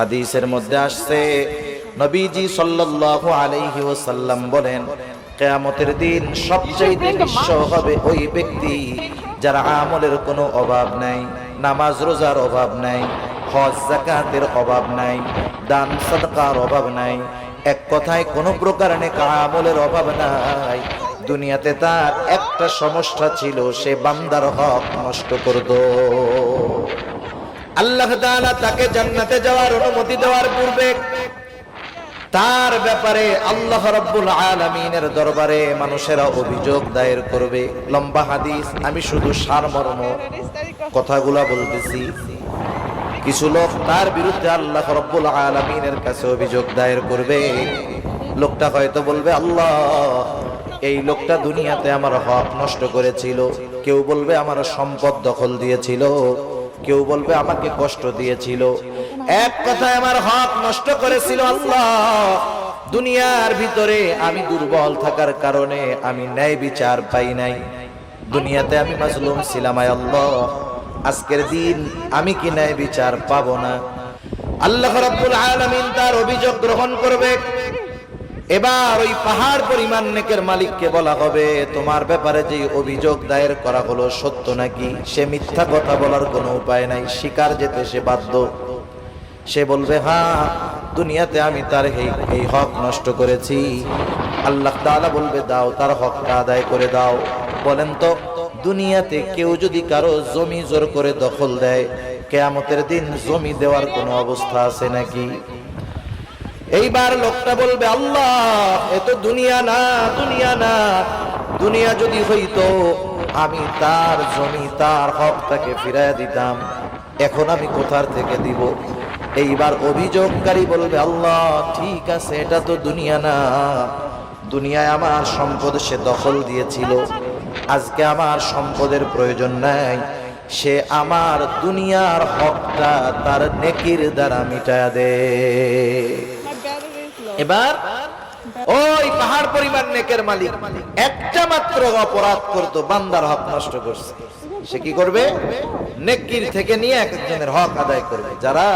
হাদিসের মধ্যে আসছে, নবীজি সাল্লাল্লাহু আলাইহি ওয়াসাল্লাম বলেন, কিয়ামতের দিন সবচেয়ে নিঃস্ব হবে ওই ব্যক্তি যার আমলের কোনো অভাব নাই, নামাজ রোজার অভাব নাই, হজ যাকাতের অভাব নাই, দান সাদকার অভাব নাই, এক কথায় কোনো প্রকার নেক আমলের অভাব নাই। দুনিয়াতে তার একটা সমস্যা ছিল, সে বান্দার হক নষ্ট করত। আল্লাহ তাআলা তাকে জান্নাতে যাওয়ার অনুমতি দেওয়ার পূর্বে তার ব্যাপারে আল্লাহ রাব্বুল আলামিনের দরবারে মানুষেরা অভিযোগ দায়ের করবে। লম্বা হাদিস, আমি শুধু সারমর্ম কথাগুলা বলতেছি। কিছু লোক তার বিরুদ্ধে আল্লাহ রাব্বুল আলামিনের কাছে অভিযোগ দায়ের করবে। লোকটা হয়তো বলবে, আল্লাহ, এই লোকটা দুনিয়াতে আমার হক নষ্ট করেছিল। কেউ বলবে আমার সম্পদ দখল দিয়েছিল, কেউ বলবে আমাকে কষ্ট দিয়েছিল। এক কথায় আমার হক নষ্ট করেছিল। আল্লাহ, দুনিয়ার ভিতরে আমি দুর্বল থাকার কারণে আমি ন্যায় বিচার পাই নাই। দুনিয়াতে আমি মাজলুম ছিলাম। আল্লাহ, আজকের দিন আমি কি ন্যায় বিচার পাবো না? আল্লাহ রাব্বুল আলামিন তার অভিযোগ গ্রহণ করবে। এবার ওই পাহাড় পরিমাণ নেকের মালিককে বলা হবে, তোমার ব্যাপারে যে অভিযোগ দায়ের করা হলো সত্য নাকি? সে মিথ্যা কথা বলার কোনো উপায় নাই, স্বীকার যেতে সে বাধ্য। সে বলবে, হ্যাঁ, দুনিয়াতে আমি তার এই হক নষ্ট করেছি। আল্লাহ তাআলা বলবে, দাও, তার হকটা আদায় করে দাও। বলেন তো, দুনিয়াতে কেউ যদি কারো জমি জোর করে দখল দেয়, কিয়ামতের দিন জমি দেওয়ার কোনো অবস্থা আছে নাকি? এইবার লোকটা বলবে, আল্লাহ, এ তো দুনিয়া না, দুনিয়া না। দুনিয়া যদি হইতো আমি তার জমি, তার হক তাকে ফিরাইয়া দিতাম। এখন আমি কোথার থেকে দিব? এইবার অভিযোগকারী বলবে, আল্লাহ, ঠিক আছে, এটা তো দুনিয়া না। দুনিয়ায় আমার সম্পদ সে দখল দিয়েছিল, আজকে আমার সম্পদের প্রয়োজন নাই। সে আমার দুনিয়ার হকটা তার নেকির দ্বারা মিটায়া দে। এবার ওই পাহাড় পরিমাণ নেকের মালিক একটা মাত্র অপরাধ করতো, বান্দার হক নষ্ট করছে। সে কি করবে? নেকির থেকে নিয়ে এক একজনের হক আদায় করবে। যারা